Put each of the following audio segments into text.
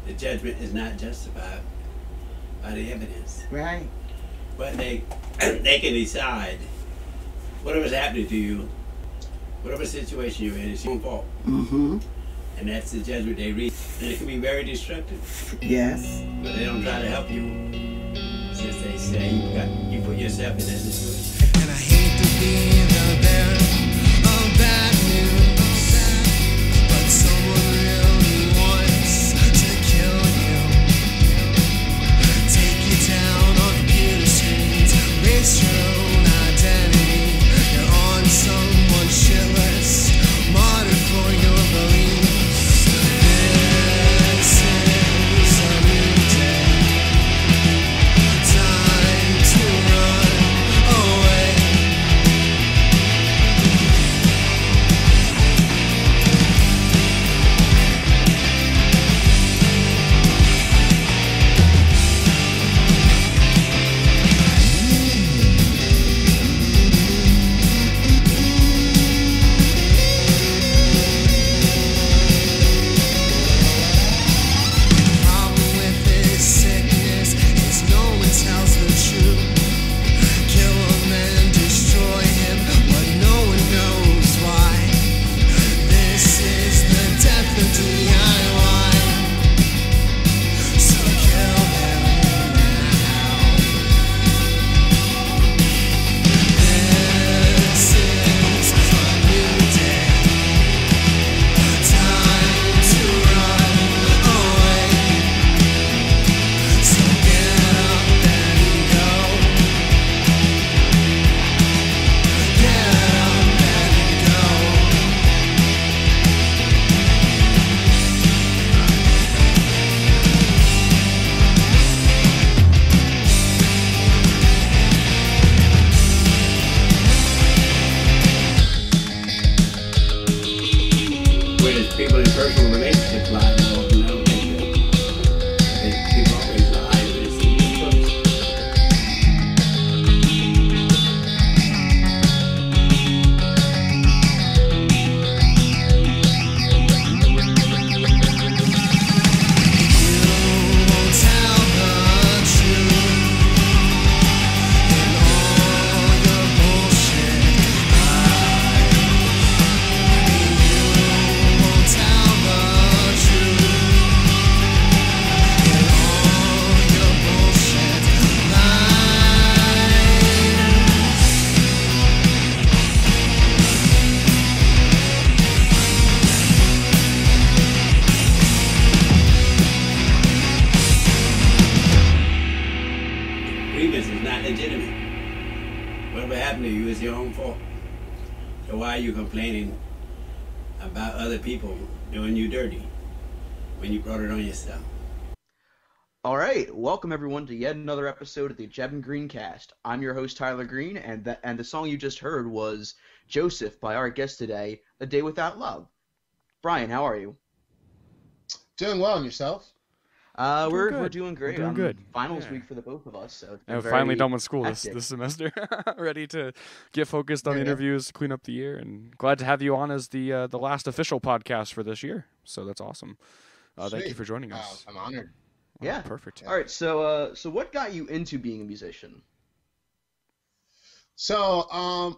the judgment is not justified by the evidence. Right. But they can decide whatever's happening to you, whatever situation you're in, it's your own fault. Mm-hmm. And that's the judgment they reach. And it can be very destructive. Yes. But they don't try to help you. Since they say you put yourself in that situation. And I hate to be the bearer of bad news, but someone really wants to kill you. Take you down on computer screens, erase your own identity. You're on someone's shit list, martyred for your beliefs. This is a new day. Time to run away. Problem with this sickness is no one tells the truth. Kill him and destroy him, but no one knows why. This is the death of DIY. So kill him now. This is a new day. Time to run away. So get up and go. Get up and go. Where there's people in personal relationships lie involved, and I don't think that people always lie when it's in the first. You won't tell the truth in all your bullshit lies. You won't tell the truth in all your bullshit lies. Grievance is not legitimate. Whatever happened to you is your own fault. So why are you complaining about other people doing you dirty when you brought it on yourself? All right, welcome everyone to yet another episode of the Jebb and Green Cast. I'm your host Tyler Green, and the song you just heard was Joseph by our guest today, A Day Without Love. Brian, how are you? Doing well, and yourself? We're good. doing great. We're doing good. Finals Yeah. week for the both of us, so it's been I'm finally very done with school this hectic. semester. Ready to get focused on Yeah. interviews, clean up the year, and glad to have you on as the last official podcast for this year. So that's awesome. Thank you Sweet. for joining us. I'm honored. Wow, Yeah. Perfect. All right, so what got you into being a musician? So,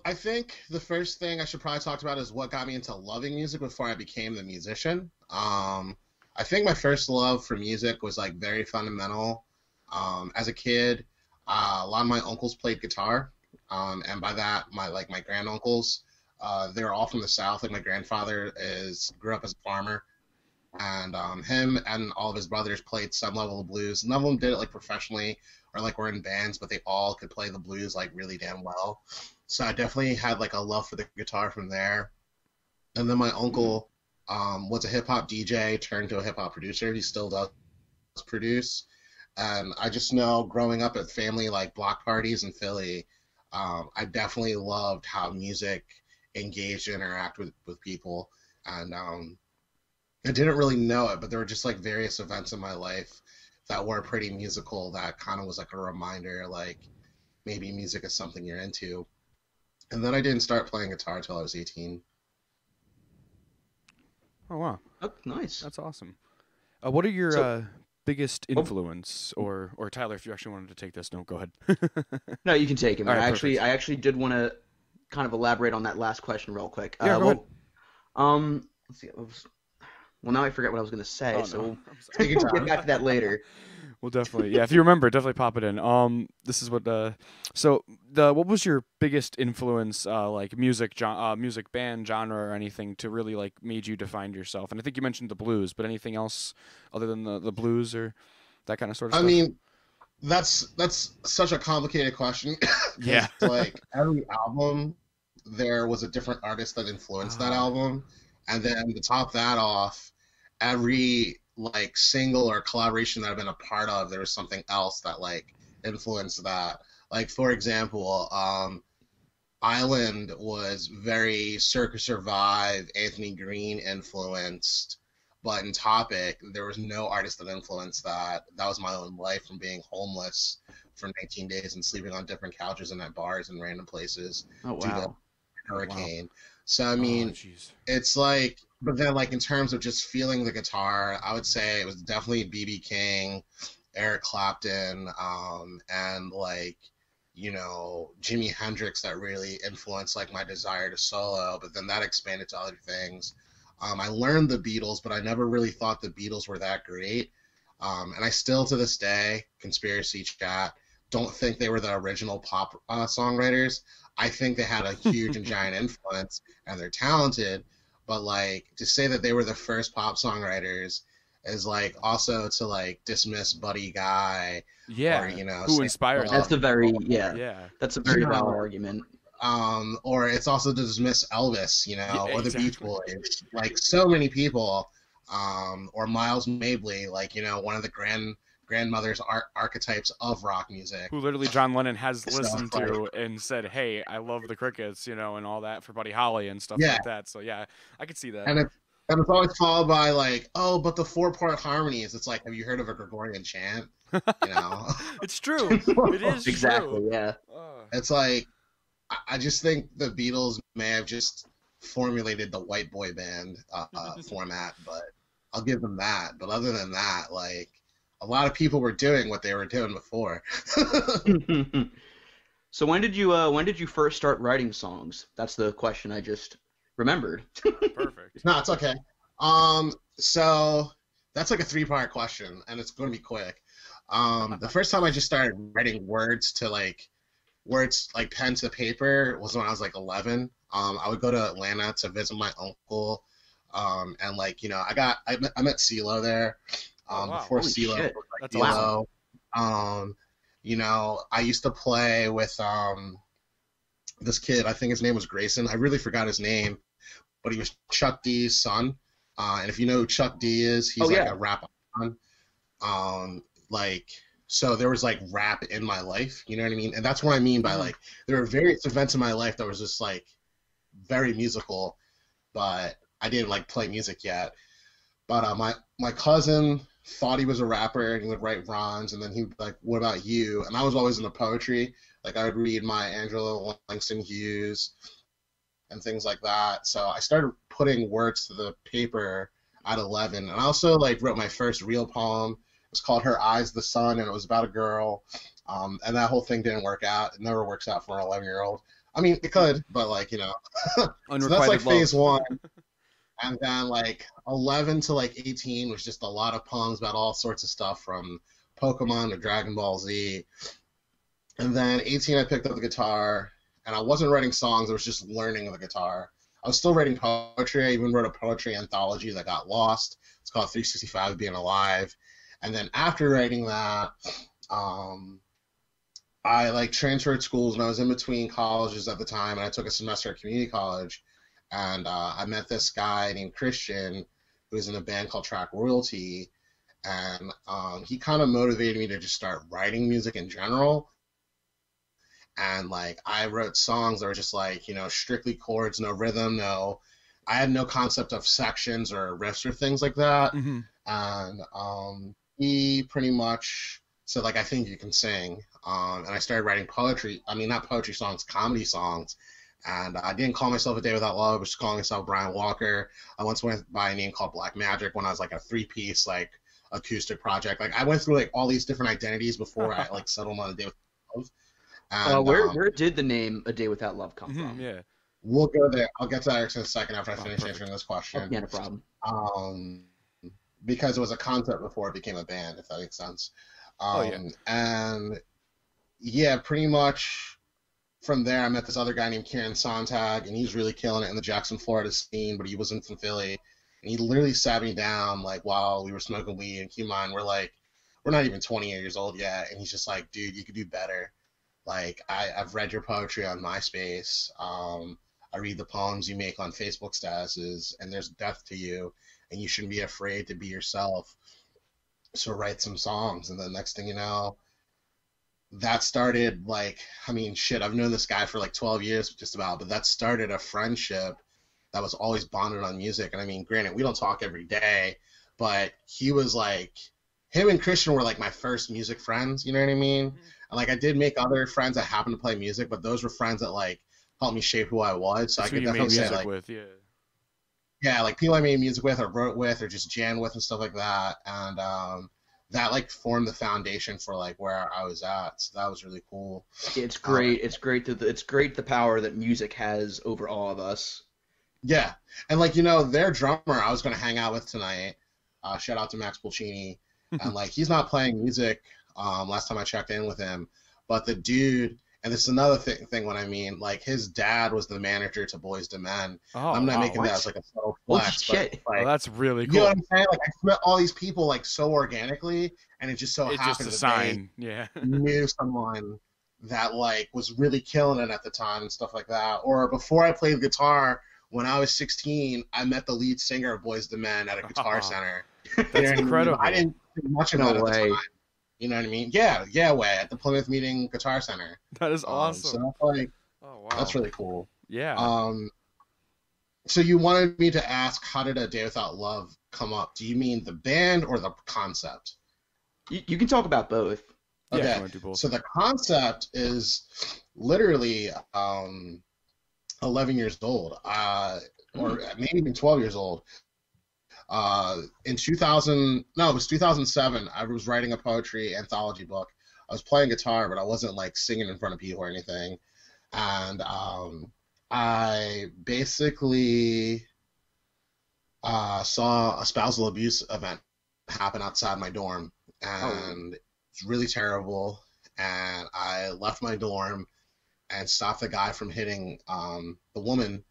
I think the first thing I should probably talk about is what got me into loving music before I became the musician. I think my first love for music was like very fundamental. As a kid, a lot of my uncles played guitar, and by that, my granduncles, they're all from the South. Like my grandfather grew up as a farmer, and him and all of his brothers played some level of blues. None of them did it like professionally or like were in bands, but they all could play the blues like really damn well. So I definitely had like a love for the guitar from there. And then my uncle was a hip hop DJ turned to a hip hop producer. He still does produce. And I just know growing up at family like block parties in Philly, I definitely loved how music engaged and interact with people. And I didn't really know it, but there were just like various events in my life that were pretty musical that kind of was like a reminder, like maybe music is something you're into. And then I didn't start playing guitar until I was 18. Oh wow, Oh, nice. that's awesome. What are your So- biggest influence, or Tyler, if you actually wanted to take this, no, go ahead. No, you can take it, man. All right, perfect. I actually did want to kind of elaborate on that last question real quick. Yeah, go ahead. Let's see. Well, now I forget what I was going to say, Oh, so no. we'll I'm sorry. Take your get time. back to that later. Well, definitely. Yeah, if you remember, definitely pop it in. This is what what was your biggest influence, like music band genre or anything to really like made you define yourself? And I think you mentioned the blues, but anything else other than the blues or that kind of sort of I stuff? mean, that's such a complicated question. Yeah. Like every album, there was a different artist that influenced that album, and then to top that off, every like single or collaboration that I've been a part of, there was something else that like influenced that. Like for example, Island was very Circa Survive, Anthony Green influenced, but in Topic, there was no artist that influenced that. That was my own life from being homeless for 19 days and sleeping on different couches and at bars and random places Oh, due to wow. hurricane. So I mean, jeez. it's like, but then like in terms of just feeling the guitar, I would say it was definitely B.B. King, Eric Clapton, and like, you know, Jimi Hendrix that really influenced like my desire to solo, but then that expanded to other things. I learned the Beatles, but I never really thought the Beatles were that great. And I still to this day, conspiracy chat, don't think they were the original pop songwriters. I think they had a huge and giant influence, and they're talented. But like to say that they were the first pop songwriters is like also to like dismiss Buddy Guy. Yeah. Or, you know, who say, inspired That's a very Yeah. That's a very You know, valid argument. or it's also to dismiss Elvis, you know, Yeah, or the exactly. Beach Boys, like so many people, or Miles Mabley, like, you know, one of the grandmother's archetypes of rock music. Who literally John Lennon has So, listened like- to and said, "Hey, I love the Crickets," you know, and all that for Buddy Holly and stuff Yeah. like that. So yeah, I could see that. And it's always followed by like, oh, but the 4-part harmonies. It's like, have you heard of a Gregorian chant? You know, It's true. It is Exactly, true. yeah. it's like, I just think the Beatles may have just formulated the white boy band format, but I'll give them that. But other than that, like, a lot of people were doing what they were doing before. So when did you first start writing songs? That's the question I just remembered. Perfect. No, it's okay. So that's like a 3-part question, and it's going to be quick. The first time I just started writing words like pen to paper was when I was like 11. I would go to Atlanta to visit my uncle, and like, you know, I met CeeLo there. Oh, wow. Before Holy CeeLo shit. was like That's CeeLo. You know, I used to play with this kid. I think his name was Grayson. I really forgot his name, but he was Chuck D's son. And if you know who Chuck D is, he's like a rap icon. So there was like rap in my life, you know what I mean? And that's what I mean by like, there were various events in my life that was just like very musical, but I didn't like play music yet. But my cousin thought he was a rapper and he would write rhymes, and then he would like, what about you? And I was always into poetry. Like I would read my Angela Langston Hughes and things like that. So I started putting words to the paper at 11. And I also like wrote my first real poem. It was called Her Eyes the Sun, and it was about a girl. And that whole thing didn't work out. It never works out for an 11-year-old. I mean, it could, but like, you know. So that's like Unrequited love. phase 1. And then like 11 to like 18 was just a lot of poems about all sorts of stuff from Pokemon to Dragon Ball Z. And then 18 I picked up the guitar, and I wasn't writing songs, I was just learning the guitar. I was still writing poetry. I even wrote a poetry anthology that got lost. It's called 365 Being Alive. And then after writing that, I like transferred schools, and I was in between colleges at the time, and I took a semester at community college. And I met this guy named Christian who was in a band called Track Royalty, and he kind of motivated me to just start writing music in general. And like I wrote songs that were just like, you know, strictly chords, no rhythm, I had no concept of sections or riffs or things like that. Mm-hmm. And he pretty much said like, I think you can sing. And I started writing poetry. I mean, not poetry songs, comedy songs. And I didn't call myself A Day Without Love. I was just calling myself Brian Walker. I once went by a name called Black Magic when I was like a 3-piece, like acoustic project. Like I went through like all these different identities before I like settled on A Day Without Love. And, where did the name A Day Without Love come from? Yeah. We'll go there. I'll get to that in a second after I finish answering this question. Oh, yeah, no problem. Because it was a concept before it became a band, if that makes sense. Yeah. And yeah, pretty much from there, I met this other guy named Kieran Sontag, and he's really killing it in the Jackson, Florida scene, but he wasn't from Philly. And he literally sat me down like while we were smoking weed, and keep in mind, we're not even 28 years old yet, and he's just like, dude, you could do better. Like, I've read your poetry on MySpace. I read the poems you make on Facebook statuses, and there's depth to you, and you shouldn't be afraid to be yourself. So write some songs. And the next thing you know, that started like, I mean, shit, I've known this guy for like 12 years just about, but that started a friendship that was always bonded on music. And I mean, granted, we don't talk every day, but he was like, him and Christian were like my first music friends, you know what I mean? Mm-hmm. And like I did make other friends that happened to play music, but those were friends that like helped me shape who I was. So that's I could definitely say like, with, yeah, like people I made music with or wrote with or just jammed with and stuff like that. And that like formed the foundation for like where I was at. So that was really cool. It's great. It's great the power that music has over all of us. Yeah. And like, you know, their drummer I was going to hang out with tonight. Shout out to Max Pulcini. And like, he's not playing music last time I checked in with him. But the dude, and this is another thing what I mean, like his dad was the manager to Boyz II Men. Oh, I'm not making that as like a subtle flex. But, like, that's really cool. You know what I'm saying? Like I met all these people like so organically, and it just so happened just that they knew someone that like was really killing it at the time and stuff like that. Or before I played guitar, when I was 16, I met the lead singer of Boyz II Men at a guitar center. That's incredible. I didn't think much about it at the time. You know what I mean? Yeah, way at the Plymouth Meeting Guitar Center. That is awesome. So that's like, oh wow, that's really cool. Yeah. So you wanted me to ask, how did A Day Without Love come up? Do you mean the band or the concept? You can talk about both. Okay. Yeah, do both. So the concept is literally 11 years old, or maybe even 12 years old. In 2007, I was writing a poetry anthology book. I was playing guitar, but I wasn't like singing in front of people or anything. And I basically saw a spousal abuse event happen outside my dorm, and it's really terrible. And I left my dorm and stopped the guy from hitting the woman.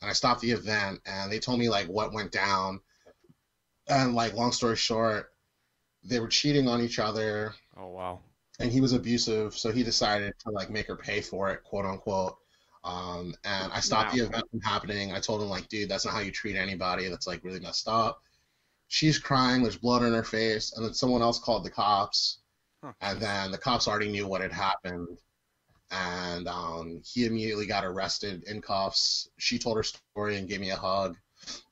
And I stopped the event, and they told me like what went down. And like, long story short, they were cheating on each other. Oh wow! And he was abusive, so he decided to like make her pay for it, quote unquote. And I stopped the event from happening. I told him like, dude, that's not how you treat anybody. That's like really messed up. She's crying. There's blood on her face, and then someone else called the cops. And then the cops already knew what had happened. And he immediately got arrested in cuffs. She told her story and gave me a hug.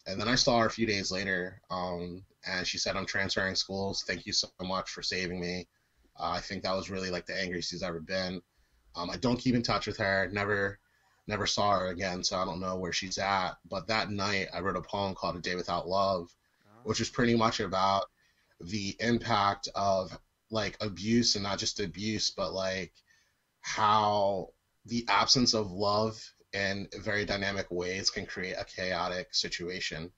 And then I saw her a few days later, and she said, I'm transferring schools. Thank you so much for saving me. I think that was really like the angriest she's ever been. I don't keep in touch with her. Never saw her again, so I don't know where she's at. But that night, I wrote a poem called A Day Without Love, which is pretty much about the impact of like abuse, and not just abuse, but like how the absence of love in very dynamic ways can create a chaotic situation.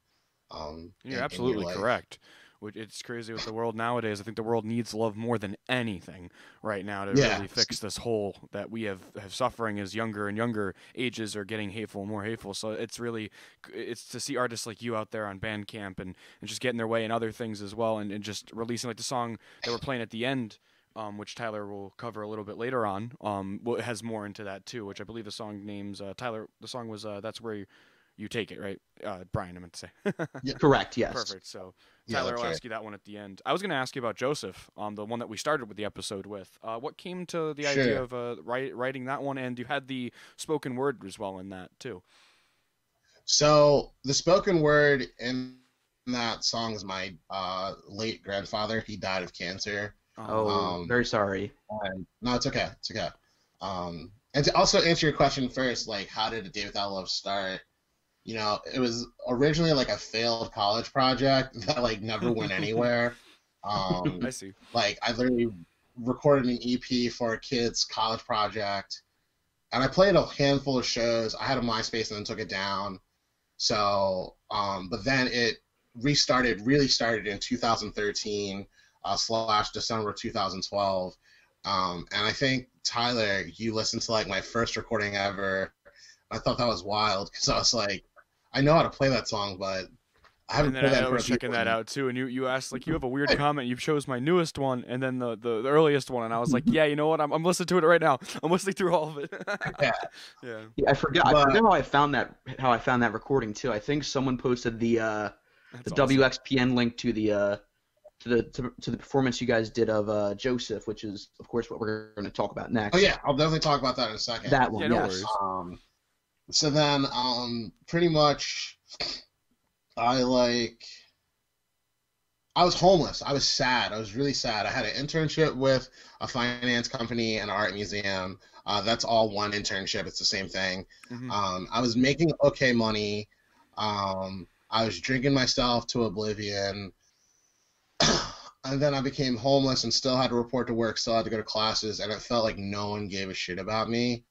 You're absolutely correct. It's crazy with the world nowadays. I think the world needs love more than anything right now to really fix this hole that we have suffering as younger and younger ages are getting hateful and more hateful. So it's to see artists like you out there on Bandcamp and just getting their way and other things as well, and just releasing like the song that we're playing at the end, which Tyler will cover a little bit later on. Has more into that too, which I believe the song names Tyler. The song was That's Where You Take It, right? Brian, I meant to say. Yeah. Correct, yes. Perfect. So Tyler will ask you that one at the end. I was going to ask you about Joseph, the one that we started with the episode with. What came to the idea of writing that one, and you had the spoken word as well in that too? So the spoken word in that song is my late grandfather. He died of cancer. Oh, very sorry. No, it's okay. It's okay. And to also answer your question first, like, how did A Day Without Love start? You know, it was originally like a failed college project that like never went anywhere. I see. Like, I literally recorded an EP for a kid's college project, and I played a handful of shows. I had a MySpace and then took it down. So, but then it really started in 2013 / December 2012. And I think, Tyler, you listened to, like, my first recording ever. I thought that was wild, because I was like, I know how to play that song, but I haven't And played then that I for was checking that out too, and you asked, like, you have a weird comment. You chose my newest one and then the earliest one, and I was like, yeah, you know what? I'm listening to it right now. I'm listening through all of it. Yeah. Yeah. Yeah, I forgot how I found that recording too. I think someone posted the That's awesome. WXPN link to the performance you guys did of Joseph, which is of course what we're going to talk about next. Oh yeah, I'll definitely talk about that in a second. That one, Yeah, no yes. worries. So then, pretty much, I was homeless. I was sad. I was really sad. I had an internship with a finance company and art museum. That's all one internship. It's the same thing. Mhm. I was making okay money. I was drinking myself to oblivion. And then I became homeless and still had to report to work, still had to go to classes, and it felt like no one gave a shit about me.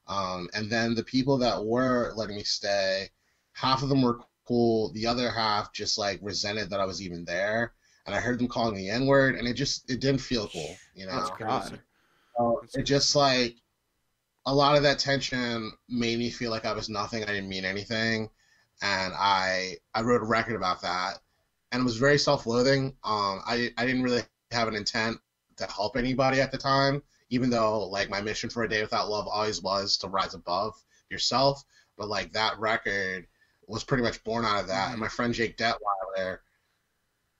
And then the people that were letting me stay, half of them were cool, the other half just, like, resented that I was even there. And I heard them calling me the N-word, and it didn't feel cool, you know? That's crazy. So it just, like, a lot of that tension made me feel like I was nothing, I didn't mean anything. And I wrote a record about that. And it was very self-loathing. I didn't really have an intent to help anybody at the time, even though, like, my mission for A Day Without Love always was to rise above yourself. But, like, that record was pretty much born out of that. And my friend Jake Detweiler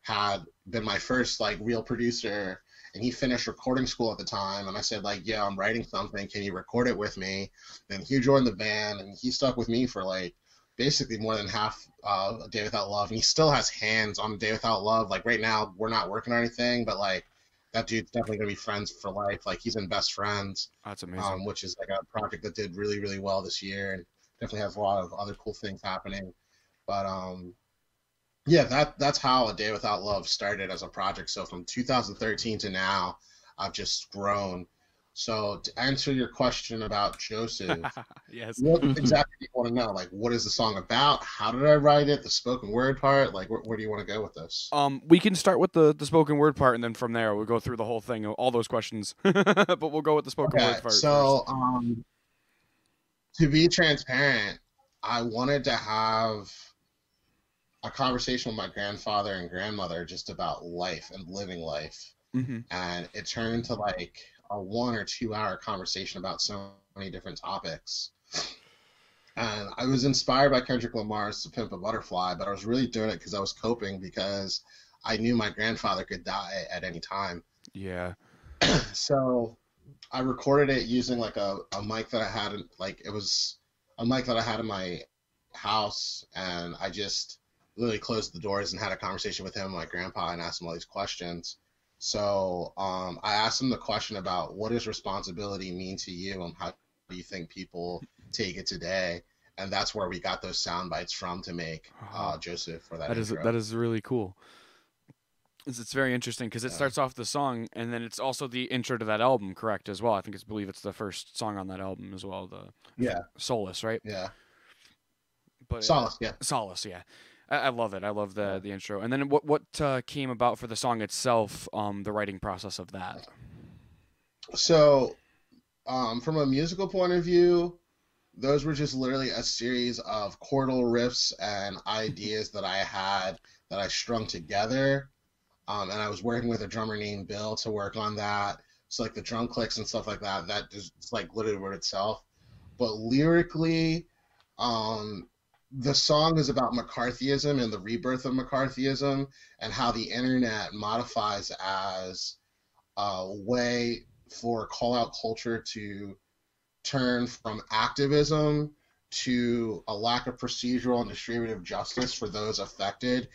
had been my first, like, real producer, and he finished recording school at the time. And I said, like, yeah, I'm writing something. Can you record it with me? And he joined the band, and he stuck with me for, like, basically more than half A Day Without Love. And he still has hands on A Day Without Love. Like, right now, we're not working on anything, but, like, that dude's definitely going to be friends for life. Like, he's in Best Friends. That's amazing. Which is, like, a project that did really, really well this year, and definitely has a lot of other cool things happening. But, yeah, that's how A Day Without Love started as a project. So from 2013 to now, I've just grown. So to answer your question about Joseph, Yes. what exactly do you want to know? Like, what is the song about? How did I write it? The spoken word part? Like, where do you want to go with this? We can start with the spoken word part, and then from there we'll go through the whole thing, all those questions. But we'll go with the spoken word part so, first. To be transparent, I wanted to have a conversation with my grandfather and grandmother just about life and living life. Mm-hmm. And it turned to, like, a 1 or 2 hour conversation about so many different topics. And I was inspired by Kendrick Lamar's To Pimp a Butterfly, but I was really doing it because I was coping, because I knew my grandfather could die at any time. Yeah. So I recorded it using, like, a mic that I had, like, it was a mic that I had in my house, and I just literally closed the doors and had a conversation with him and my grandpa and asked him all these questions. So I asked him the question about, what does responsibility mean to you, and how do you think people take it today? And that's where we got those sound bites from to make Joseph for that intro. That is really cool. It's very interesting because it starts off the song, and then it's also the intro to that album, correct, as well? I believe it's the first song on that album as well. Solace, right? Yeah. But Solace, yeah. Solace, yeah. I love it. I love the intro. And then what came about for the song itself, the writing process of that? So, from a musical point of view, those were just literally a series of chordal riffs and ideas that I had that I strung together. And I was working with a drummer named Bill to work on that. So, like, the drum clicks and stuff like that, that just, like, literally wrote itself. But lyrically, the song is about McCarthyism and the rebirth of McCarthyism, and how the internet modifies as a way for call-out culture to turn from activism to a lack of procedural and distributive justice for those affected,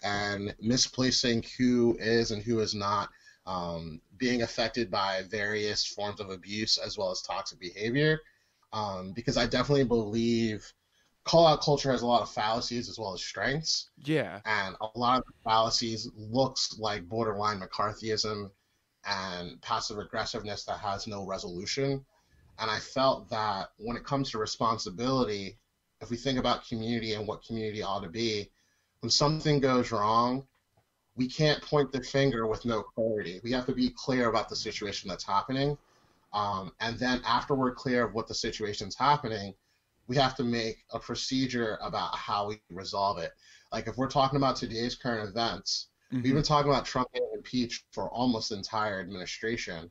and misplacing who is and who is not being affected by various forms of abuse as well as toxic behavior. Because I definitely believe call out culture has a lot of fallacies as well as strengths. Yeah. And a lot of the fallacies looks like borderline McCarthyism and passive aggressiveness that has no resolution. And I felt that when it comes to responsibility, if we think about community and what community ought to be, when something goes wrong, we can't point the finger with no clarity. We have to be clear about the situation that's happening. And then after we're clear of what the situation's happening, we have to make a procedure about how we resolve it. Like if we're talking about today's current events, we've been talking about Trump getting impeached for almost the entire administration.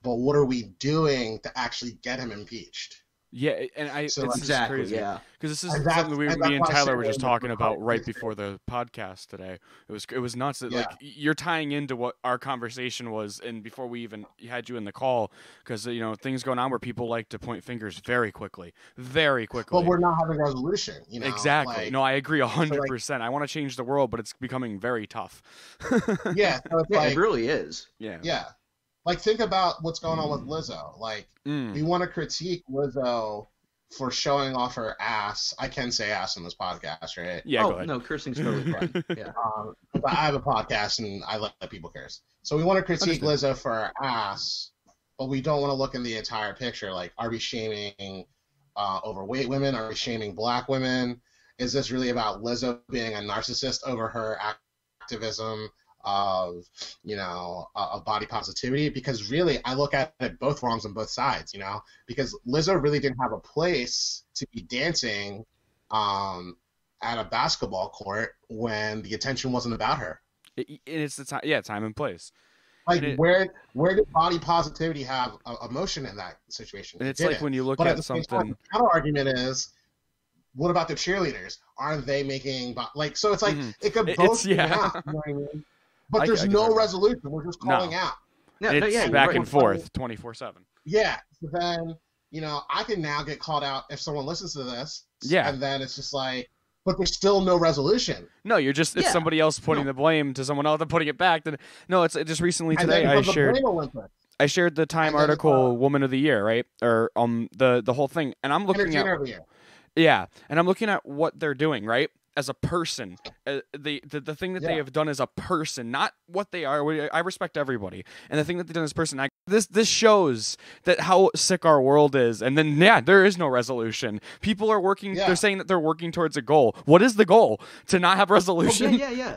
But what are we doing to actually get him impeached? Yeah, and So this exactly, is crazy. yeah. Because this is And that's- something me and and that's why I Tyler say were just that talking about right McCarthy- before the podcast today. It was nuts that like Yeah. you're tying into what our conversation was, and before we even had you in the call, because things going on where people like to point fingers very quickly. But we're not having resolution. Exactly. Like, No, I agree 100%. I want to change the world, but it's becoming very tough. yeah, so it's Yeah, like, it really is. yeah. Like think about what's going on with Lizzo. Like we want to critique Lizzo for showing off her ass. I can say ass in this podcast, right? Yeah, go Oh ahead. no, cursing's totally fine. Yeah. But I have a podcast and I let people curse. So we want to critique Lizzo for her ass, but we don't want to look in the entire picture. Like, are we shaming overweight women? Are we shaming black women? Is this really about Lizzo being a narcissist over her activism of body positivity? Because really, I look at it both wrongs on both sides, because Lizzo really didn't have a place to be dancing at a basketball court when the attention wasn't about her. It's the time, time and place. Like, where did body positivity have emotion in that situation? And it's It like didn't. when you look But at the same something. time, the counter argument is, what about the cheerleaders? Aren't they making so it's like it could both be out, you know what I mean? But there's no resolution. We're just calling out. It's back and forth 24/7. Yeah. So then, I can now get called out if someone listens to this. Yeah. And then it's just like, but there's still no resolution. No, it's somebody else putting the blame to someone else and putting it back. Then no, it's just recently today I shared the Time article Woman of the Year, right? Or the whole thing, and I'm looking at and I'm looking at what they're doing, right? As a person, the thing that they have done as a person, not what they are. I respect everybody, and the thing that they've done as a person. This shows that how sick our world is. And then there is no resolution. People are working. Yeah. They're saying that they're working towards a goal. What is the goal? To not have resolution? Yeah.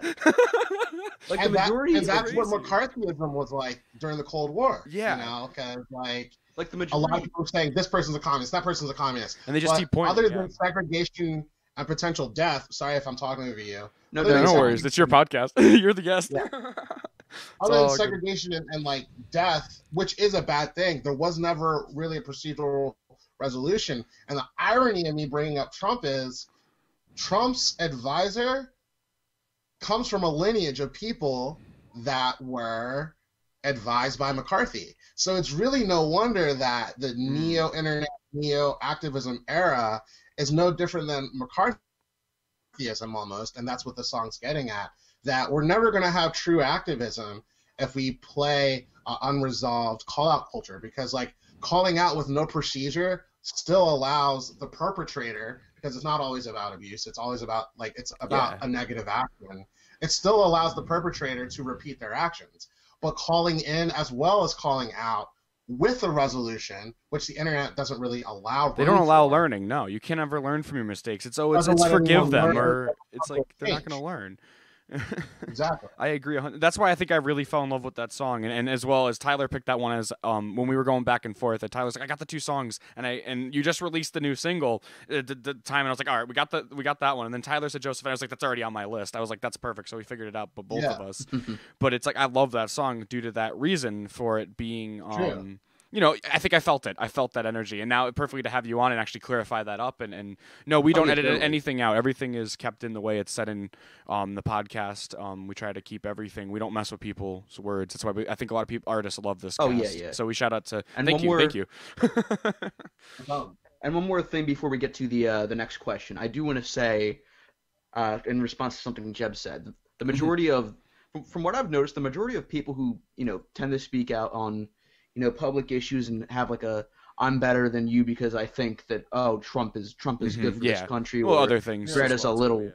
Like and the majority, and that's what McCarthyism was like during the Cold War. Yeah, because like the majority, a lot of people were saying this person's a communist, that person's a communist, and they just keep pointing. Other than segregation and potential death. Sorry if I'm talking over you. No worries. It's your podcast. You're the guest. Yeah. Other than segregation and like death, which is a bad thing, there was never really a procedural resolution. And the irony of me bringing up Trump is Trump's advisor comes from a lineage of people that were advised by McCarthy. So it's really no wonder that the neo-internet, neo-activism era is no different than McCarthyism almost, and that's what the song's getting at, that we're never going to have true activism if we play unresolved call-out culture, because like calling out with no procedure still allows the perpetrator, because it's not always about abuse, it's always about a negative action, it still allows the perpetrator to repeat their actions. But calling in as well as calling out with a resolution, which the internet doesn't really allow. They don't allow learning. No, you can't ever learn from your mistakes. It's forgive them, or it's like they're not going to learn. Exactly. I agree. That's why I think I really fell in love with that song, and as well as Tyler picked that one as when we were going back and forth. And Tyler's like, I got the two songs, and you just released the new single at the time, and I was like, all right, we got that one. And then Tyler said Joseph, and I was like, that's already on my list. I was like, that's perfect. So we figured it out, but both of us. But it's like I love that song due to that reason for it being I think I felt it. I felt that energy. And now perfectly to have you on and actually clarify that up. And no, we don't edit anything out. Everything is kept in the way it's said in the podcast. We try to keep everything. We don't mess with people's words. That's why I think a lot of artists love this cast. Yeah. So we shout out to and thank you. And one more thing before we get to the next question. I do want to say, in response to something Jebb said, the majority of, from what I've noticed, the majority of people who, tend to speak out on public issues and have like a I'm better than you because I think that Trump is good for this country, well, or other things. Greta's a little. Yeah.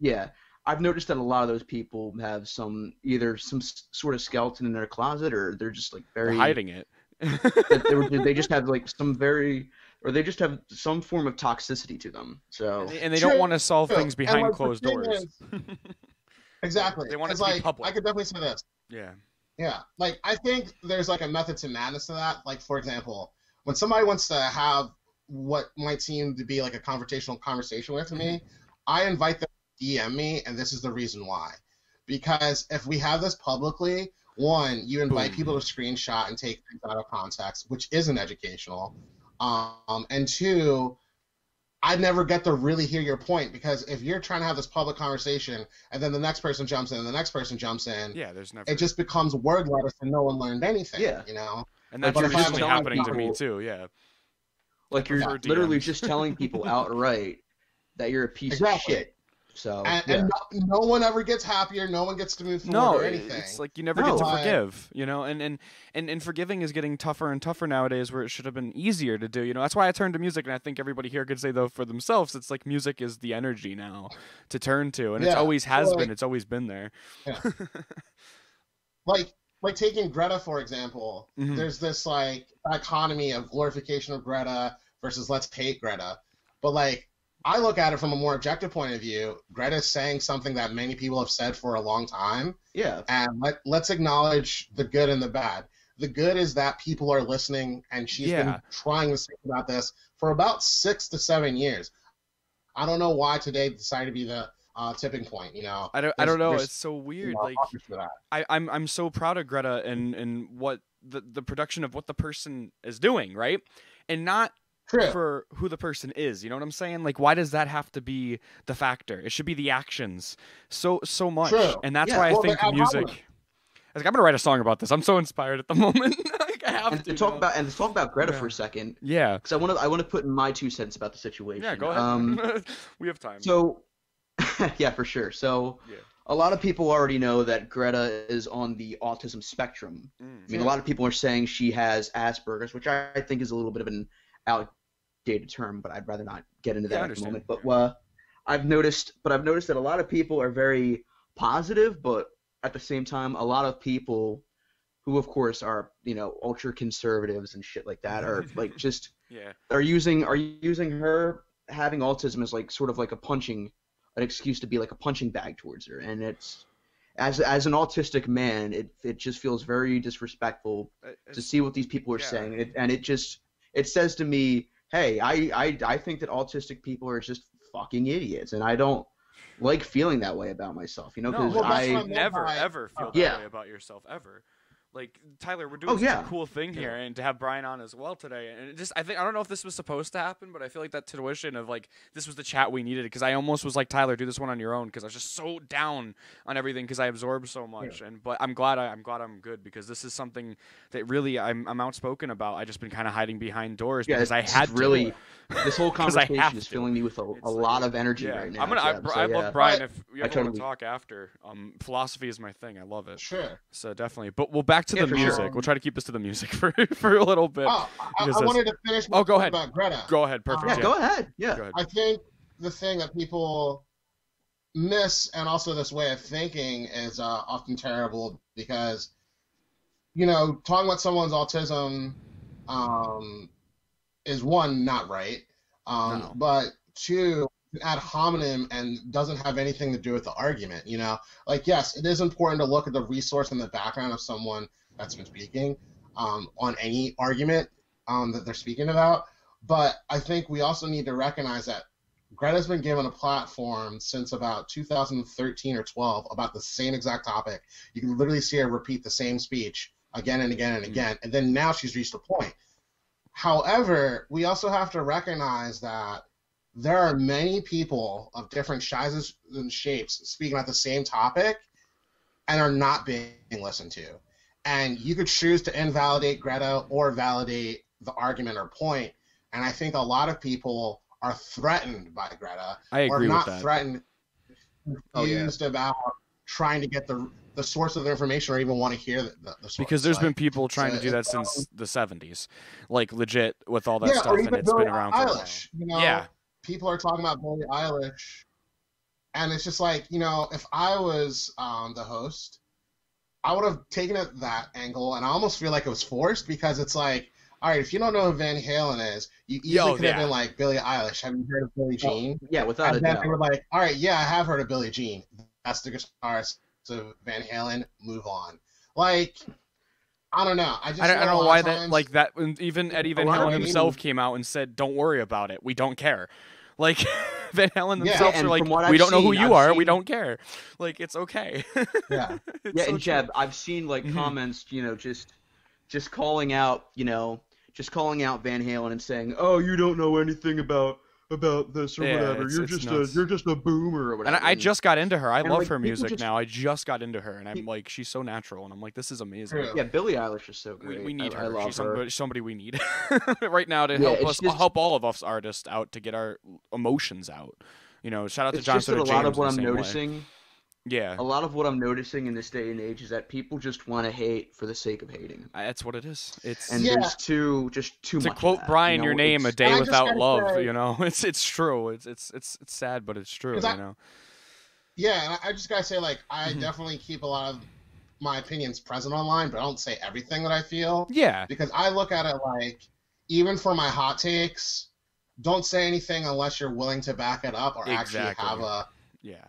Yeah, I've noticed that a lot of those people have either some sort of skeleton in their closet, or they're just like very They're hiding it. they just have like or they just have some form of toxicity to them. So and they don't want to solve things behind like, closed doors. Exactly. They want it to like, be public. I could definitely say this. Yeah. Yeah. Like, I think there's like a method to madness to that. Like, for example, when somebody wants to have what might seem to be like a confrontational conversation with me, I invite them to DM me, and this is the reason why. Because if we have this publicly, one, you invite people to screenshot and take things out of context, which isn't educational. And two, I never get to really hear your point, because if you're trying to have this public conversation and then the next person jumps in and the next person jumps in, there's never. It just becomes word lettuce and no one learned anything. Yeah. You know? And that's usually happening to me too. Yeah. Like you're literally just telling people outright that you're a piece of shit. So and no one ever gets happier. No one gets to move forward or anything. It's like you never get to forgive, you know, and forgiving is getting tougher and tougher nowadays, where it should have been easier to do. You know, that's why I turned to music, and I think everybody here could say though for themselves, it's like music is the energy now to turn to, and it always has been. It's always been there. Yeah. like taking Greta for example, there's this like dichotomy of glorification of Greta versus let's hate Greta, but like. I look at it from a more objective point of view. Greta's saying something that many people have said for a long time. Yeah. And let's acknowledge the good and the bad. The good is that people are listening, and she's been trying to think about this for about 6 to 7 years. I don't know why today decided to be the tipping point. You know. I don't know. It's so weird. Like I'm so proud of Greta and what the production of what the person is doing, right? And not. True. For who the person is, you know what I'm saying? Like, why does that have to be the factor? It should be the actions, so much, and that's why I think music. I was like, I'm gonna write a song about this. I'm so inspired at the moment. Like, I have to talk about Greta for a second. Yeah, because I want to put in my 2 cents about the situation. Yeah, go ahead. We have time. So, yeah, for sure. So, a lot of people already know that Greta is on the autism spectrum. I mean, a lot of people are saying she has Asperger's, which I think is a little bit of an outdated term, but I'd rather not get into that at the moment. But I've noticed that a lot of people are very positive, but at the same time, a lot of people who, of course, are ultra conservatives and shit like that are like just are using her having autism as like sort of like an excuse to be like a punching bag towards her, and it's as an autistic man, it just feels very disrespectful to see what these people are saying, and it says to me, hey, I think that autistic people are just fucking idiots, and I don't like feeling that way about myself, because I never ever feel that way about yourself ever. Like, Tyler, we're doing such a cool thing here, and to have Brian on as well today. And I don't know if this was supposed to happen, but I feel like that tuition of like this was the chat we needed, because I almost was like, Tyler, do this one on your own, because I was just so down on everything because I absorbed so much. But I'm glad I'm good, because this is something that really I'm outspoken about. I just been kind of hiding behind doors because I had to. This whole conversation is filling me with a lot of energy right now. I love Brian. If you ever want to talk after, philosophy is my thing. I love it. Sure. So definitely, but we'll back to the music. Sure. We'll try to keep this to the music for a little bit. I wanted to finish. Go ahead. About Greta. Go ahead. Perfect. Go ahead. Yeah. Go ahead. I think the thing that people miss, and also this way of thinking, is often terrible, because talking about someone's autism is, one, not right, no. but two, ad hominem and doesn't have anything to do with the argument. Like, yes, it is important to look at the resource and the background of someone that's been speaking on any argument that they're speaking about, but I think we also need to recognize that Greta's been given a platform since about 2013 or 12 about the same exact topic. You can literally see her repeat the same speech again and again and again, and then now she's reached a point. However, we also have to recognize that there are many people of different sizes and shapes speaking about the same topic and are not being listened to. And you could choose to invalidate Greta or validate the argument or point. And I think a lot of people are threatened by Greta. I agree or not with that. threatened, confused about trying to get the the source of their information or even want to hear the source. Because there's been people trying to do that since the 70s, like legit with all that stuff, or and even it's Billie been around for a while. Eilish, you know, Yeah. people are talking about Billie Eilish, and it's just like, you know, if I was the host, I would have taken it that angle, and I almost feel like it was forced because it's like, all right, if you don't know who Van Halen is, you easily could have been like, Billie Eilish, have you heard of Billie Jean? Yeah, without a And then doubt. they were like, all right, yeah, I have heard of Billie Jean. That's the guitarist of Van Halen. Move on. Like, I don't know. I don't know why that, like that. Even Eddie Van lot of Halen people- himself came out and said, "Don't worry about it. We don't care." Like Van Halen Yeah, themselves and are like, from what "We I've don't know who seen, you I've are. We seen- don't care. Like it's okay." Yeah. It's Yeah, so and true. Jebb, I've seen like comments, you know, just calling out, you know, just calling out Van Halen and saying, "Oh, you don't know anything about this or Yeah, whatever. it's You're nuts. just a boomer or And whatever." I just got into her. I and, love like, her people music just- now. I just got into her, and I'm like, she's so natural, and I'm like, this is amazing. True. Yeah, Billie Eilish is so great. We need I her. love She's her. somebody we need right now to Yeah, help it's us, just- help all of us artists out to get our emotions out. You know, shout out to It's John just that Soda a James. lot of what the I'm same way. noticing, Yeah, a lot of what I'm noticing in this day and age is that people just want to hate for the sake of hating, that's what it is. It's and Yeah. there's too to much. of quote that, Brian, you know? your name, a It's- day And I just without gotta love. say- You know, it's true. It's sad, but it's true. 'Cause You I- know. Yeah, and I just gotta say, like, I Mhm. definitely keep a lot of my opinions present online, but I don't say everything that I feel Yeah, because I look at it like, even for my hot takes, don't say anything unless you're willing to back it up or actually Exactly. have a yeah,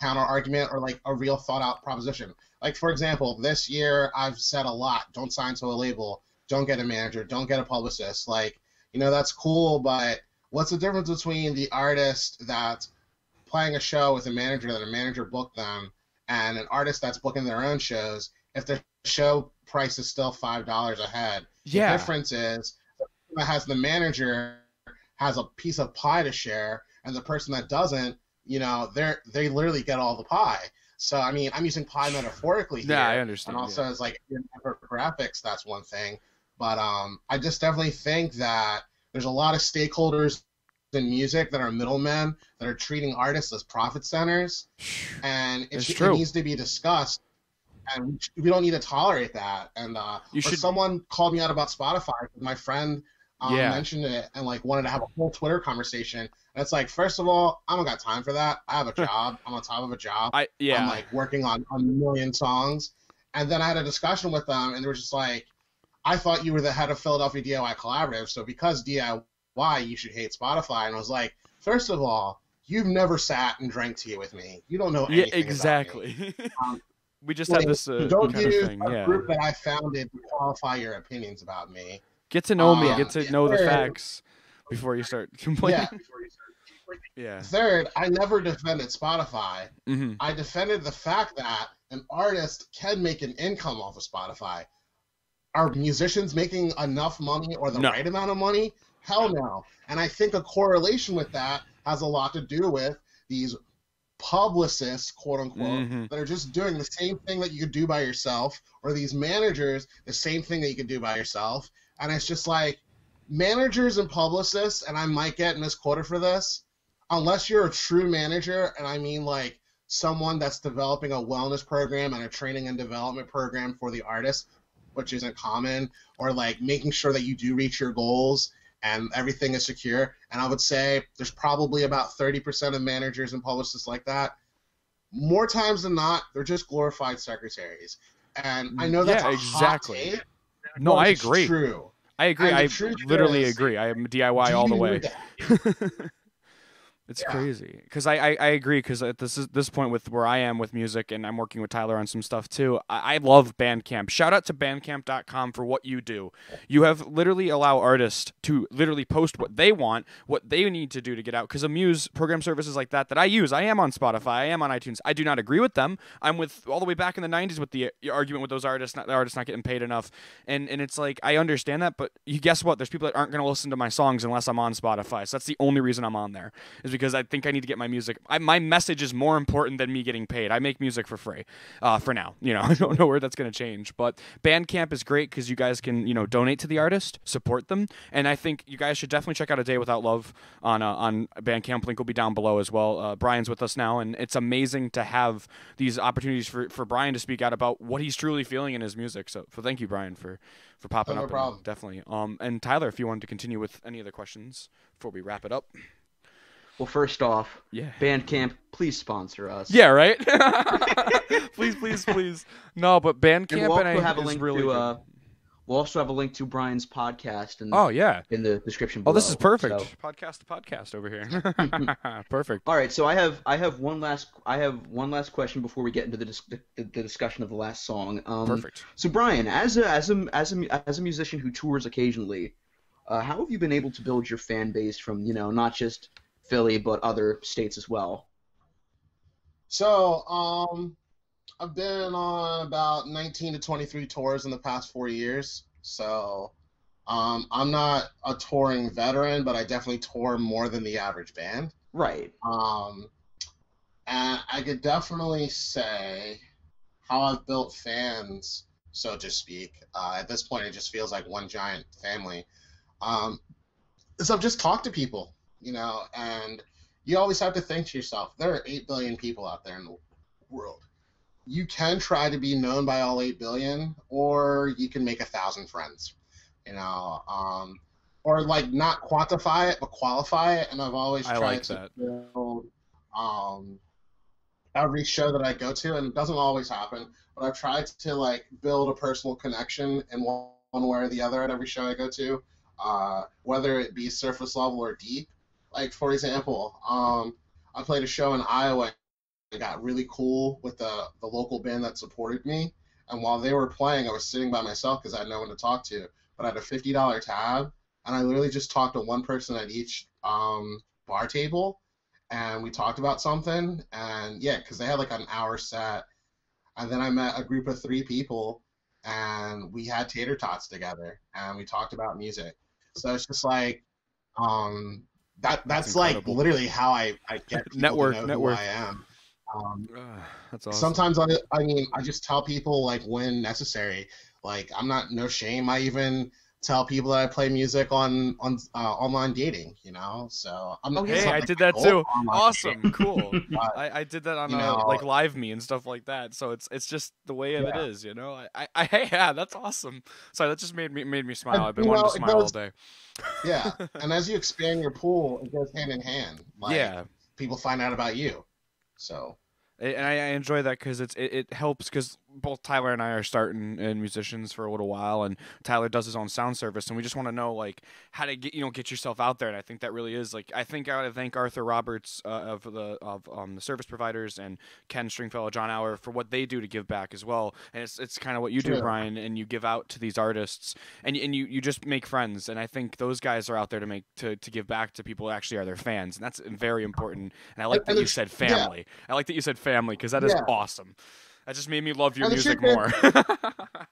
counter argument or like a real thought out proposition. Like, for example, this year I've said a lot: don't sign to a label, don't get a manager, don't get a publicist. Like, you know, that's cool, but what's the difference between the artist that's playing a show with a manager that a manager booked them and an artist that's booking their own shows if the show price is still $5 a head? yeah. The difference is the person that has the manager has a piece of pie to share, and the person that doesn't, you know, they literally get all the pie. So I mean, I'm using pie metaphorically here. Yeah, I understand. And also yeah. as like for graphics, that's one thing. But I just definitely think that there's a lot of stakeholders in music that are middlemen that are treating artists as profit centers, and It's it true. needs to be discussed. And we don't need to tolerate that. And You or should- someone called me out about Spotify. My friend Yeah. mentioned it and like wanted to have a whole Twitter conversation. And it's like, first of all, I don't got time for that. I have a job. I'm on top of a job. I'm like working on a million songs. And then I had a discussion with them, and they were just like, I thought you were the head of Philadelphia DIY Collaborative, so because DIY, you should hate Spotify. And I was like, first of all, you've never sat and drank tea with me. You don't know Yeah, anything exactly. about me. We just Like, had this don't kind of use thing. a Yeah. group that I founded to qualify your opinions about me. Get to know me. Um, Get to know the third- facts before you start complaining. Yeah. Yeah. Third, I never defended Spotify. hmm I defended the fact that an artist can make an income off of Spotify. Are musicians making enough money or the No. right amount of money? Hell no. And I think a correlation with that has a lot to do with these publicists, quote unquote, Mhm. that are just doing the same thing that you could do by yourself, or these managers, the same thing that you could do by yourself. And it's just like managers and publicists, and I might get misquoted for this, unless you're a true manager, and I mean like someone that's developing a wellness program and a training and development program for the artist, which isn't common, or like making sure that you do reach your goals and everything is secure. And I would say there's probably about 30% of managers and publicists like that. More times than not, they're just glorified secretaries. And I know that's Yeah, a exactly. hot take. No, but I it's agree. True. I agree. And the I truth literally is, agree. I am DIY Do all the you way. need that? It's Yeah. crazy because I agree because at this point with where I am with music and I'm working with Tyler on some stuff too. I love Bandcamp. Shout out to Bandcamp.com for what you do. You have literally allow artists to literally post what they want, what they need to do to get out. Because Amuse program services like that I use. I am on Spotify. I am on iTunes. I do not agree with them. I'm with all the way back in the 90s with the argument with those artists, the artists not getting paid enough. And it's like I understand that, but you guess what? There's people that aren't going to listen to my songs unless I'm on Spotify. So that's the only reason I'm on there. Is because I think I need to get my music. My message is more important than me getting paid. I make music for free, for now. I don't know where that's going to change. But Bandcamp is great because you guys can, donate to the artist, support them, and I think you guys should definitely check out A Day Without Love on Bandcamp. Link will be down below as well. Brian's with us now, and it's amazing to have these opportunities for Brian to speak out about what he's truly feeling in his music. So thank you, Brian, for popping up. No problem. Definitely. And Tyler, if you wanted to continue with any other questions before we wrap it up. Well, first off, yeah, Bandcamp, please sponsor us. Yeah, right. please. No, but Bandcamp is really good. We'll also have a link to Brian's podcast in the description below. Oh, this is perfect. So. Podcast over here. Perfect. All right, so I have one last question before we get into the discussion of the last song. Perfect. So Brian, as a musician who tours occasionally, how have you been able to build your fan base from not just Philly but other states as well? So I've been on about 19 to 23 tours in the past 4 years. So I'm not a touring veteran, but I definitely tour more than the average band. Right. And I could definitely say how I've built fans, so to speak. At this point, it just feels like one giant family. So I've just talked to people, and you always have to think to yourself, there are 8 billion people out there in the world. You can try to be known by all 8 billion, or you can make 1,000 friends, or like not quantify it, but qualify it. And I've always tried to build every show that I go to, and it doesn't always happen, but I've tried to like build a personal connection in one way or the other at every show I go to, whether it be surface level or deep. Like, for example, I played a show in Iowa. I got really cool with the local band that supported me, and while they were playing, I was sitting by myself because I had no one to talk to, but I had a $50 tab, and I literally just talked to one person at each bar table, and we talked about something, and because they had like an hour set, and then I met a group of 3 people, and we had tater tots together, and we talked about music. So it's just like that's like literally how I get people to know who I am. That's awesome. Sometimes I just tell people like when necessary. Like I'm not no shame. I even tell people that I play music on online dating. So I'm not. Hey, I did that too. Awesome, cool. I did that on like Live Me and stuff like that. So it's just the way of it is. That's awesome. Sorry, that just made me smile. I've been wanting to smile all day. Yeah, and as you expand your pool, it goes hand in hand. Like, people find out about you. So. And I enjoy that because it helps because both Tyler and I are starting in musicians for a little while, and Tyler does his own sound service, and we just want to know like how to get yourself out there. And I think that really is like I think I want to thank Arthur Roberts of the service providers and Ken Stringfellow, John Auer for what they do to give back as well. And it's kind of what you do, Brian, and you give out to these artists, and you just make friends. And I think those guys are out there to give back to people who actually are their fans, and that's very important. And I like that you said family. I like that you said family because that is awesome. That just made me love your music more.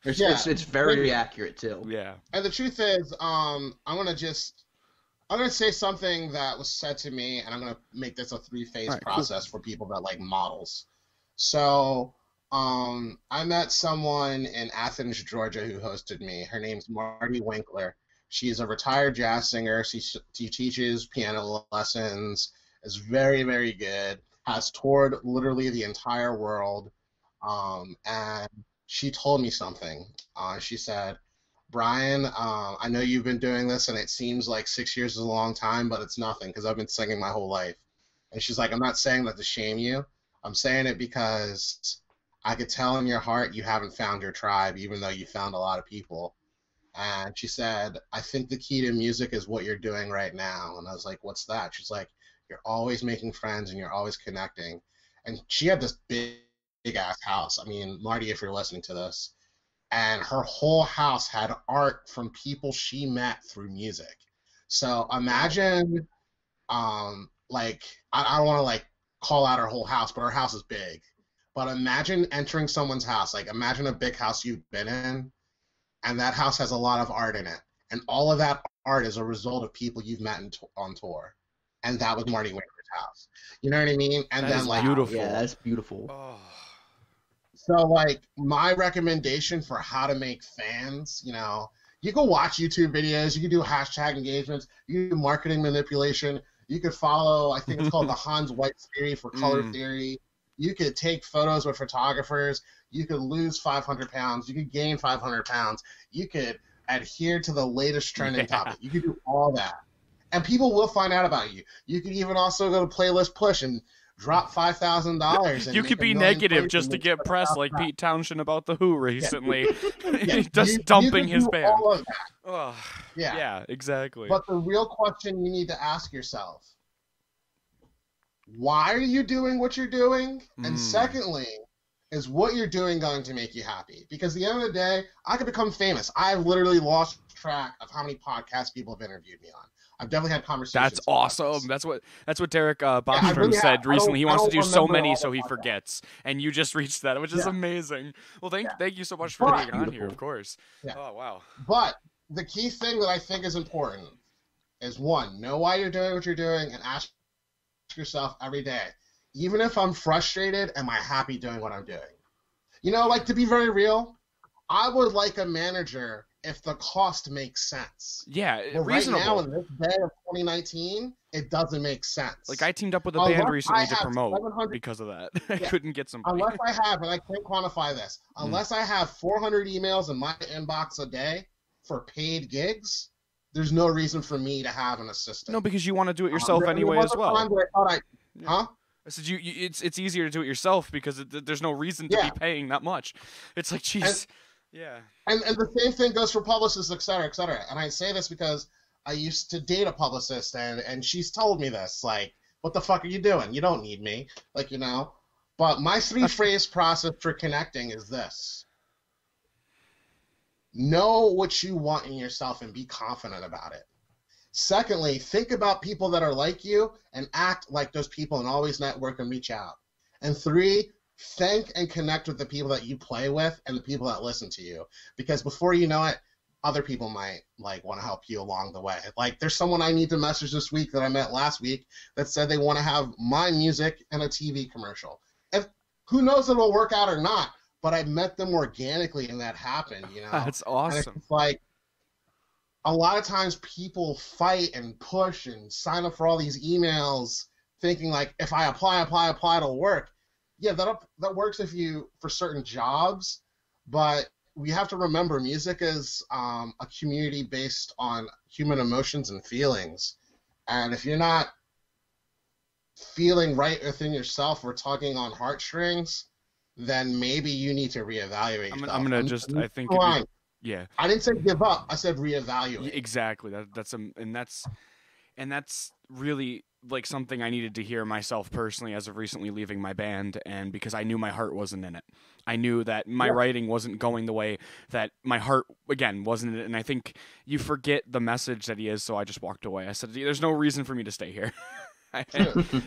It's very accurate too. Yeah. And the truth is, I'm gonna say something that was said to me, and I'm gonna make this a 3-phase process for people that like models. So, I met someone in Athens, Georgia, who hosted me. Her name's Marty Winkler. She's a retired jazz singer. She teaches piano lessons. Is very, very good. Has toured literally the entire world. And she told me something. She said, Brian, I know you've been doing this, and it seems like 6 years is a long time, but it's nothing because I've been singing my whole life. And she's like, I'm not saying that to shame you. I'm saying it because I could tell in your heart you haven't found your tribe, even though you found a lot of people. And she said, I think the key to music is what you're doing right now. And I was like, what's that? She's like, you're always making friends and you're always connecting. And she had this big ass house. I mean, Marty, if you're listening to this, and her whole house had art from people she met through music. So imagine, like, I don't want to like call out her whole house, but her house is big. But imagine entering someone's house. Like, imagine a big house you've been in, and that house has a lot of art in it. And all of that art is a result of people you've met on tour. And that was Marty Winkler's house. You know what I mean? And That then is like beautiful. Yeah, that's beautiful. Oh. So, like, my recommendation for how to make fans, you know, you can watch YouTube videos, you can do hashtag engagements, you can do marketing manipulation, you could follow, I think it's called the Hans Weitz theory for color theory. You could take photos with photographers, you could lose 500 pounds, you could gain 500 pounds, you could adhere to the latest trending topic. You could do all that. And people will find out about you. You could even also go to Playlist Push and drop $5,000. You could be negative just to get press like Pete Townshend about The Who recently. Just dumping his band. All of that. Oh, yeah, exactly. But the real question you need to ask yourself, why are you doing what you're doing? And secondly, is what you're doing going to make you happy? Because at the end of the day, I could become famous. I've literally lost track of how many podcasts people have interviewed me on. I've definitely had conversations. That's awesome. That's what Derek Bostrom said recently. He wants to do so many so he forgets, and you just reached that, which is amazing. Well, thank you so much for being on here, of course. Yeah. Oh, wow. But the key thing that I think is important is, one, know why you're doing what you're doing, and ask yourself every day, even if I'm frustrated, am I happy doing what I'm doing? You know, like, to be very real, I would like a manager if the cost makes sense. Yeah, but reasonable. Right now, in this day of 2019, it doesn't make sense. Like, I teamed up with a band recently to promote because of that. I couldn't get somebody. Unless I have, and I can't quantify this, unless I have 400 emails in my inbox a day for paid gigs, there's no reason for me to have an assistant. No, because you want to do it yourself anyway as well. Huh? I said it's easier to do it yourself because there's no reason to be paying that much. It's like, geez. Yeah. And the same thing goes for publicists, et cetera, et cetera. And I say this because I used to date a publicist, and she's told me this, like, what the fuck are you doing? You don't need me. Like, you know. But my three-phrase process for connecting is this. Know what you want in yourself and be confident about it. Secondly, think about people that are like you and act like those people and always network and reach out. And three, thank and connect with the people that you play with and the people that listen to you, because before you know it, other people might like want to help you along the way. Like, there's someone I need to message this week that I met last week that said they want to have my music in a TV commercial. And who knows if it'll work out or not, but I met them organically and that happened, you know. That's awesome. And it's like, a lot of times people fight and push and sign up for all these emails thinking like, if I apply, it'll work. Yeah, that works for certain jobs, but we have to remember music is a community based on human emotions and feelings. And if you're not feeling right within yourself or tugging on heartstrings, then maybe you need to reevaluate yourself. I'm gonna just, I think, yeah. I didn't say give up. I said reevaluate. Exactly. That's really like something I needed to hear myself personally as of recently leaving my band, and because I knew my heart wasn't in it. I knew that my writing wasn't going the way that my heart, again, wasn't in it, and I think you forget the message that he is, so I just walked away. I said, there's no reason for me to stay here.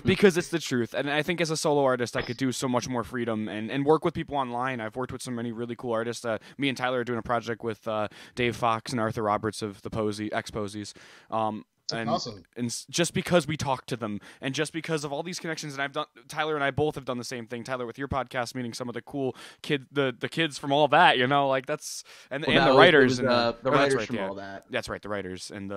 Because it's the truth. And I think as a solo artist, I could do so much more freedom and work with people online. I've worked with so many really cool artists. Me and Tyler are doing a project with Dave Fox and Arthur Roberts of the ex-Posies. Awesome. And just because we talk to them, and just because of all these connections, and Tyler and I both have done the same thing. Tyler with your podcast, meeting some of the cool the kids from all that, you know, like that's and the writers and the writers right, from all that. That's right, the writers and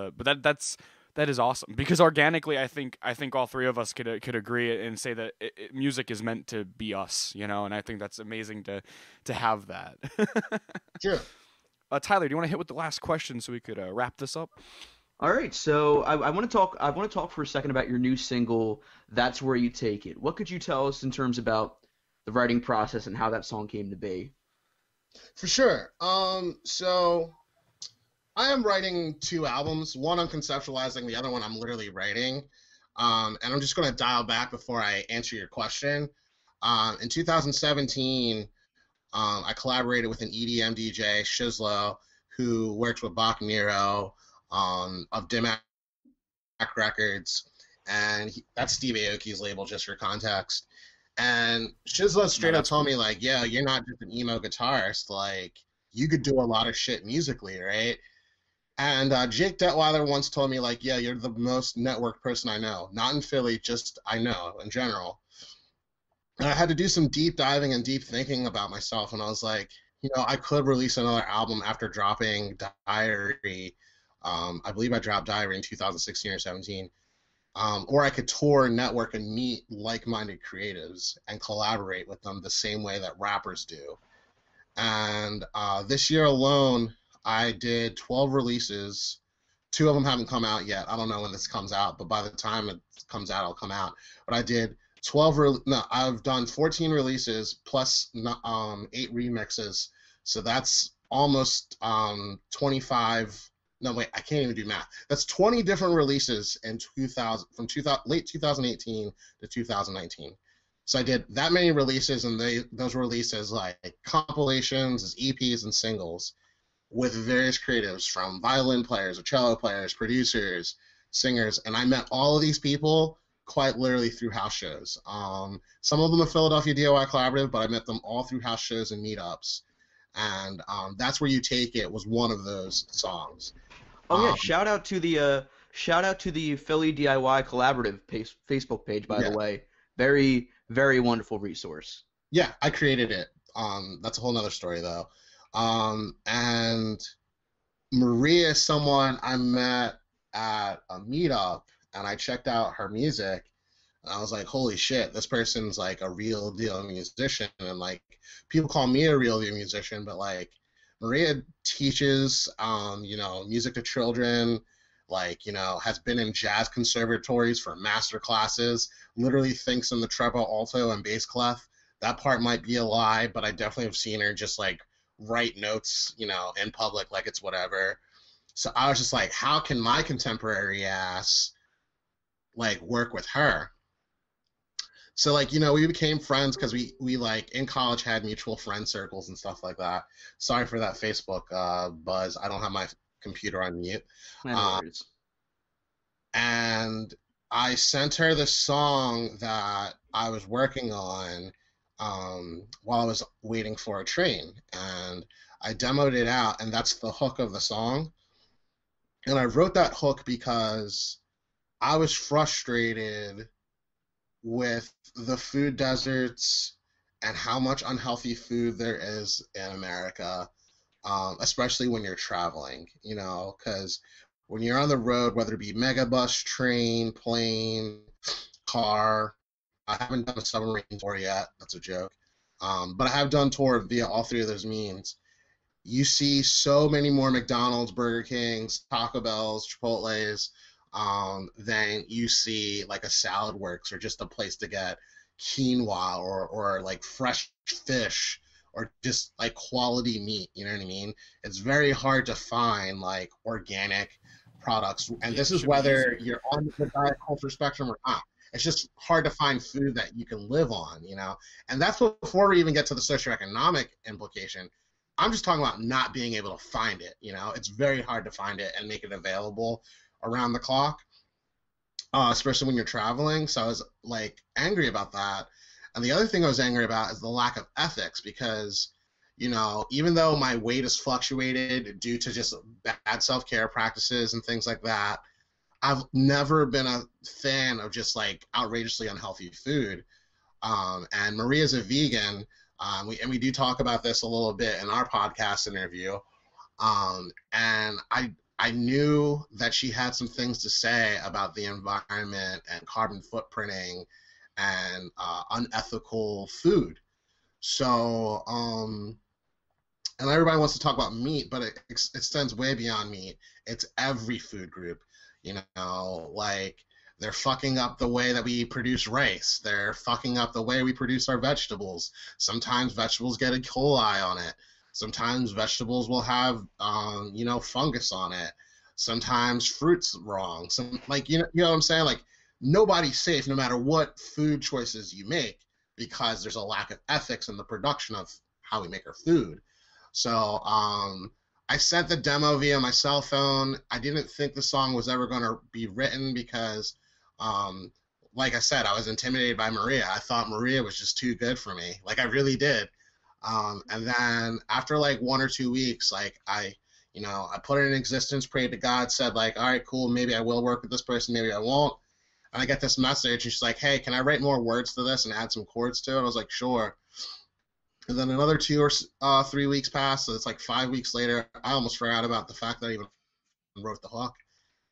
that is awesome, because organically, I think all three of us could agree and say that music is meant to be us, you know, and I think that's amazing to have that. Sure. Tyler, do you want to hit with the last question so we could wrap this up? All right, so I want to talk for a second about your new single, "That's Where You Take It." What could you tell us in terms about the writing process and how that song came to be? For sure. So I am writing 2 albums. One I'm conceptualizing, the other one I'm literally writing. And I'm just going to dial back before I answer your question. In 2017, I collaborated with an EDM DJ, Shizlo, who works with Bach Nero of Dimac Records. And that's Steve Aoki's label, just for context. And Shizlo straight up told me, like, yeah, you're not just an emo guitarist. Like, you could do a lot of shit musically, right? And Jake Detweiler once told me, like, yeah, you're the most networked person I know. Not in Philly, just I know in general. And I had to do some deep diving and deep thinking about myself, and I was like, I could release another album after dropping Diary. I believe I dropped Diary in 2016 or 17. Or I could tour, network, and meet like-minded creatives and collaborate with them the same way that rappers do. And this year alone, I did 12 releases. 2 of them haven't come out yet. I don't know when this comes out, but by the time it comes out, it'll come out. But I did I've done 14 releases plus 8 remixes. So that's almost 25. No, wait, I can't even do math. That's 20 different releases in late 2018 to 2019. So I did that many releases, and those releases like compilations, as EPs, and singles with various creatives, from violin players, cello players, producers, singers, and I met all of these people quite literally through house shows. Some of them at Philadelphia DIY Collaborative, but I met them all through house shows and meetups. And That's Where You Take It was one of those songs. Oh yeah, shout out to the Philly DIY Collaborative Facebook page, by the way. Very, very wonderful resource. Yeah, I created it. That's a whole nother story though. And Maria is someone I met at a meetup, and I checked out her music, and I was like, holy shit, this person's like a real deal musician. And like, people call me a real deal musician, but like, Maria teaches, music to children, like, has been in jazz conservatories for master classes, literally thinks in the treble, alto, and bass clef. That part might be a lie, but I definitely have seen her just like write notes, in public like it's whatever. So I was just like, how can my contemporary ass like work with her? So like, we became friends because we like in college had mutual friend circles and stuff like that. Sorry for that Facebook buzz. I don't have my computer on mute. And I sent her the song that I was working on while I was waiting for a train, and I demoed it out, and that's the hook of the song. And I wrote that hook because I was frustrated with the food deserts and how much unhealthy food there is in America, especially when you're traveling, because when you're on the road, whether it be megabus, train, plane, car, I haven't done a submarine tour yet, that's a joke, but I have done tour via all 3 of those means. You see so many more McDonald's, Burger Kings, Taco Bells, Chipotle's, then you see like a Salad Works or just a place to get quinoa or like fresh fish or just like quality meat, you know what I mean? It's very hard to find like organic products, and this is whether you're on the diet culture spectrum or not. It's just hard to find food that you can live on, and that's before we even get to the socioeconomic implication. I'm just talking about not being able to find it, It's very hard to find it and make it available around the clock, especially when you're traveling. So I was like angry about that. And the other thing I was angry about is the lack of ethics, because even though my weight has fluctuated due to just bad self-care practices and things like that, I've never been a fan of just like outrageously unhealthy food. And Maria's a vegan, and we do talk about this a little bit in our podcast interview. And I knew that she had some things to say about the environment and carbon footprinting and unethical food. So, and everybody wants to talk about meat, but it extends way beyond meat. It's every food group, like they're fucking up the way that we produce rice. They're fucking up the way we produce our vegetables. Sometimes vegetables get E. coli on it. Sometimes vegetables will have, fungus on it. Sometimes fruit's wrong. You know what I'm saying? Like, nobody's safe no matter what food choices you make, because there's a lack of ethics in the production of how we make our food. So I sent the demo via my cell phone. I didn't think the song was ever going to be written because, like I said, I was intimidated by Maria. I thought Maria was just too good for me. Like, I really did. And then after like 1 or 2 weeks, like I You know, I put it in existence, prayed to God, said like, all right, cool, maybe I will work with this person, maybe I won't. And I get this message, and she's like, hey, can I write more words to this and add some chords to it? And I was like, sure. And then another 2 or 3 weeks passed, so it's like 5 weeks later. I almost forgot about the fact that I even wrote the hook.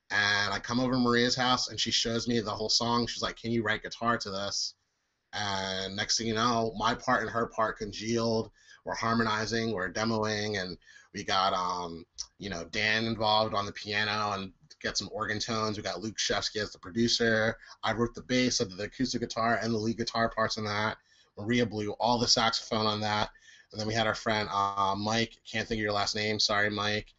And I come over to Maria's house, and she shows me the whole song. She's like, can you write guitar to this? And next thing you know, my part and her part congealed. We're harmonizing, we're demoing, and we got you know, Dan involved on the piano and get some organ tones. We got Luke Shefsky as the producer. I wrote the bass, I did the acoustic guitar and the lead guitar parts in that. Maria blew all the saxophone on that. And then we had our friend Mike, can't think of your last name, sorry Mike,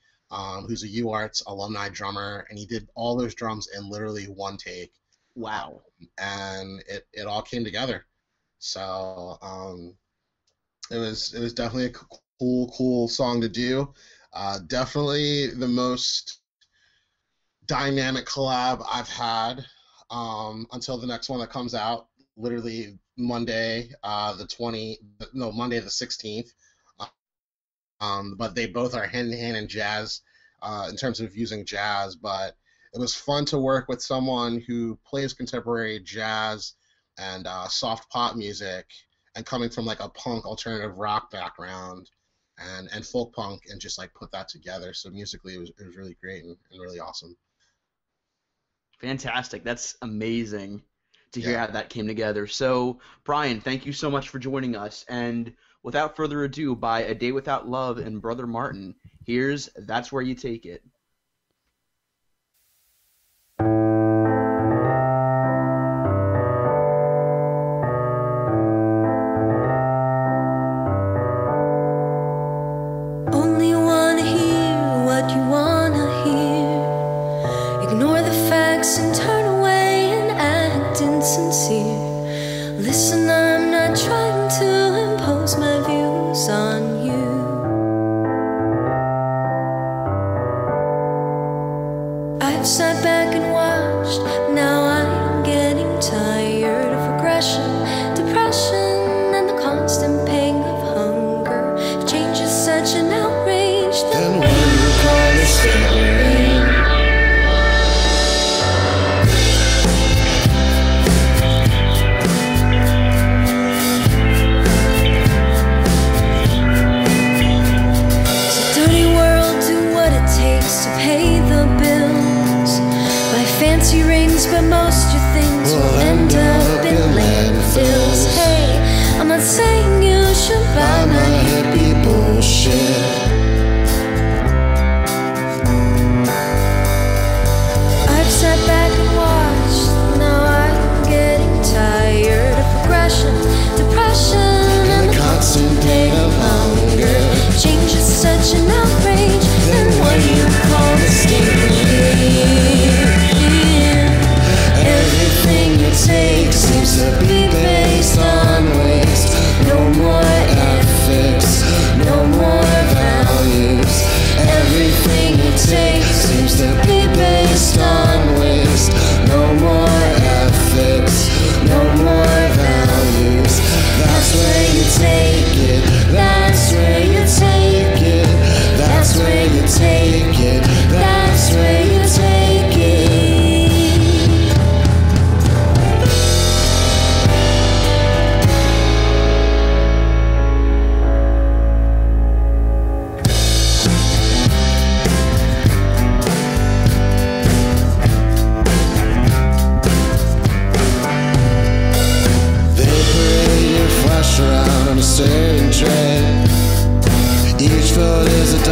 who's a UArts alumni drummer, and he did all those drums in literally one take. Wow. And it all came together. So it was definitely a cool song to do. Definitely the most dynamic collab I've had until the next one that comes out, literally Monday the 16th. But they both are hand in hand in jazz in terms of using jazz. But it was fun to work with someone who plays contemporary jazz and soft pop music, and coming from like a punk alternative rock background and folk punk, and just like put that together. So musically it was really great and really awesome. Fantastic. That's amazing to hear how that came together. So, Brian, thank you so much for joining us. And without further ado, by A Day Without Love and Brother Martin, here's That's Where You Take It. Only wanna hear what you wanna hear. Ignore the facts and turn away and act insincere. Listen, I'm not trying to impose my views on you. I've sat back and watched, now I'm getting tired of regression, depression, and the constant pang of hunger. Change is such an outrage, then when you call it scary. Fancy rings, but most your things will end up in landfills. Hey, I'm not saying you should buy my hippie bullshit. I've sat back and watched, now I'm getting tired of progression, depression, and the constant pain of hunger. Change is such an outrage, then what do you call escape? Everything you take seems to be based on waste. No more ethics, no more values. Everything you take seems to be based on waste. No more ethics, no more values. That's where you take it, that's where you take it, that's where you take it, that's where you take it. Around on a certain trend. Each vote is $1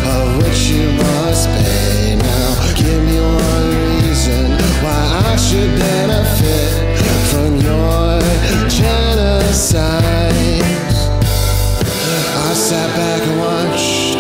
of which you must pay. Now give me one reason why I should benefit from your genocide. I sat back and watched